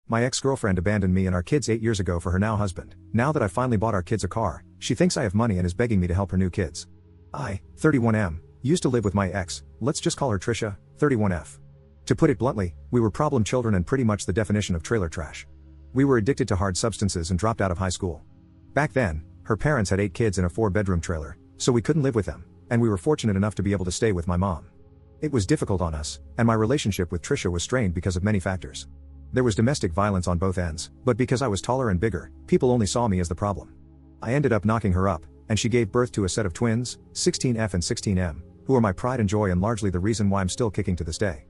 My ex-girlfriend abandoned me and our kids 8 years ago for her now husband. Now that I finally bought our kids a car, she thinks I have money and is begging me to help her new kids. I, 31M, used to live with my ex, let's just call her Trisha, 31F. To put it bluntly, we were problem children and pretty much the definition of trailer trash. We were addicted to hard substances and dropped out of high school. Back then, her parents had 8 kids in a 4-bedroom trailer, so we couldn't live with them, and we were fortunate enough to be able to stay with my mom. It was difficult on us, and my relationship with Trisha was strained because of many factors. There was domestic violence on both ends, but because I was taller and bigger, people only saw me as the problem. I ended up knocking her up, and she gave birth to a set of twins, 16F and 16M, who are my pride and joy and largely the reason why I'm still kicking to this day.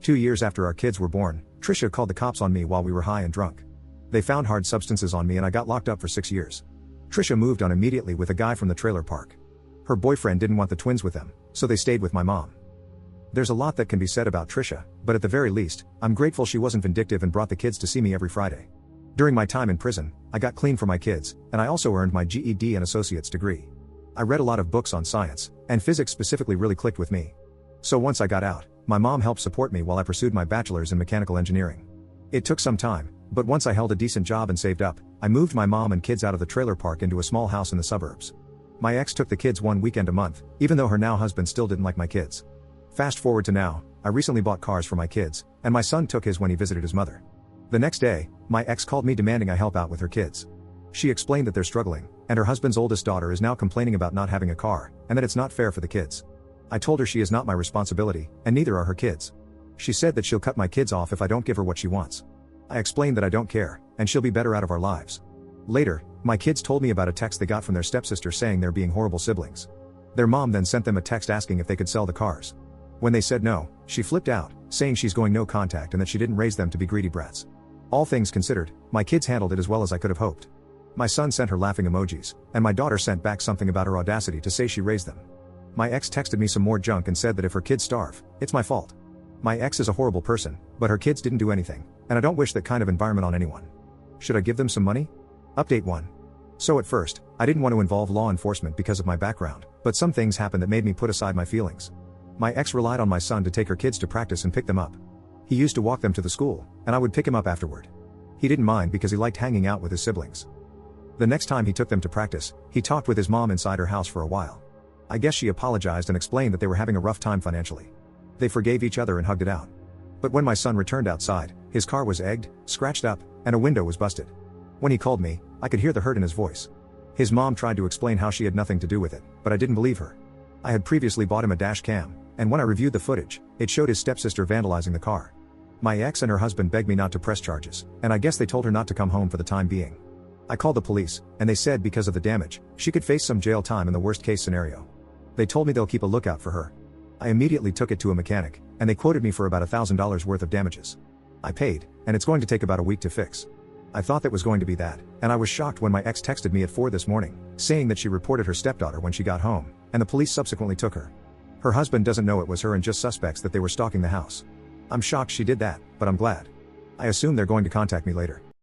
2 years after our kids were born, Trisha called the cops on me while we were high and drunk. They found hard substances on me and I got locked up for 6 years. Trisha moved on immediately with a guy from the trailer park. Her boyfriend didn't want the twins with them, so they stayed with my mom. There's a lot that can be said about Trisha, but at the very least, I'm grateful she wasn't vindictive and brought the kids to see me every Friday. During my time in prison, I got clean for my kids, and I also earned my GED and associate's degree. I read a lot of books on science, and physics specifically really clicked with me. So once I got out, my mom helped support me while I pursued my bachelor's in mechanical engineering. It took some time, but once I held a decent job and saved up, I moved my mom and kids out of the trailer park into a small house in the suburbs. My ex took the kids one weekend a month, even though her now husband still didn't like my kids. Fast forward to now, I recently bought cars for my kids, and my son took his when he visited his mother. The next day, my ex called me demanding I help out with her kids. She explained that they're struggling, and her husband's oldest daughter is now complaining about not having a car, and that it's not fair for the kids. I told her she is not my responsibility, and neither are her kids. She said that she'll cut my kids off if I don't give her what she wants. I explained that I don't care, and she'll be better out of our lives. Later, my kids told me about a text they got from their stepsister saying they're being horrible siblings. Their mom then sent them a text asking if they could sell the cars. When they said no, she flipped out, saying she's going no contact and that she didn't raise them to be greedy brats. All things considered, my kids handled it as well as I could have hoped. My son sent her laughing emojis, and my daughter sent back something about her audacity to say she raised them. My ex texted me some more junk and said that if her kids starve, it's my fault. My ex is a horrible person, but her kids didn't do anything, and I don't wish that kind of environment on anyone. Should I give them some money? Update 1. So at first, I didn't want to involve law enforcement because of my background, but some things happened that made me put aside my feelings. My ex relied on my son to take her kids to practice and pick them up. He used to walk them to the school, and I would pick him up afterward. He didn't mind because he liked hanging out with his siblings. The next time he took them to practice, he talked with his mom inside her house for a while. I guess she apologized and explained that they were having a rough time financially. They forgave each other and hugged it out. But when my son returned outside, his car was egged, scratched up, and a window was busted. When he called me, I could hear the hurt in his voice. His mom tried to explain how she had nothing to do with it, but I didn't believe her. I had previously bought him a dash cam, and when I reviewed the footage, it showed his stepsister vandalizing the car. My ex and her husband begged me not to press charges, and I guess they told her not to come home for the time being. I called the police, and they said because of the damage, she could face some jail time in the worst case scenario. They told me they'll keep a lookout for her. I immediately took it to a mechanic, and they quoted me for about $1,000 worth of damages. I paid, and it's going to take about a week to fix. I thought that was going to be that, and I was shocked when my ex texted me at 4 this morning, saying that she reported her stepdaughter when she got home, and the police subsequently took her. Her husband doesn't know it was her and just suspects that they were stalking the house. I'm shocked she did that, but I'm glad. I assume they're going to contact me later.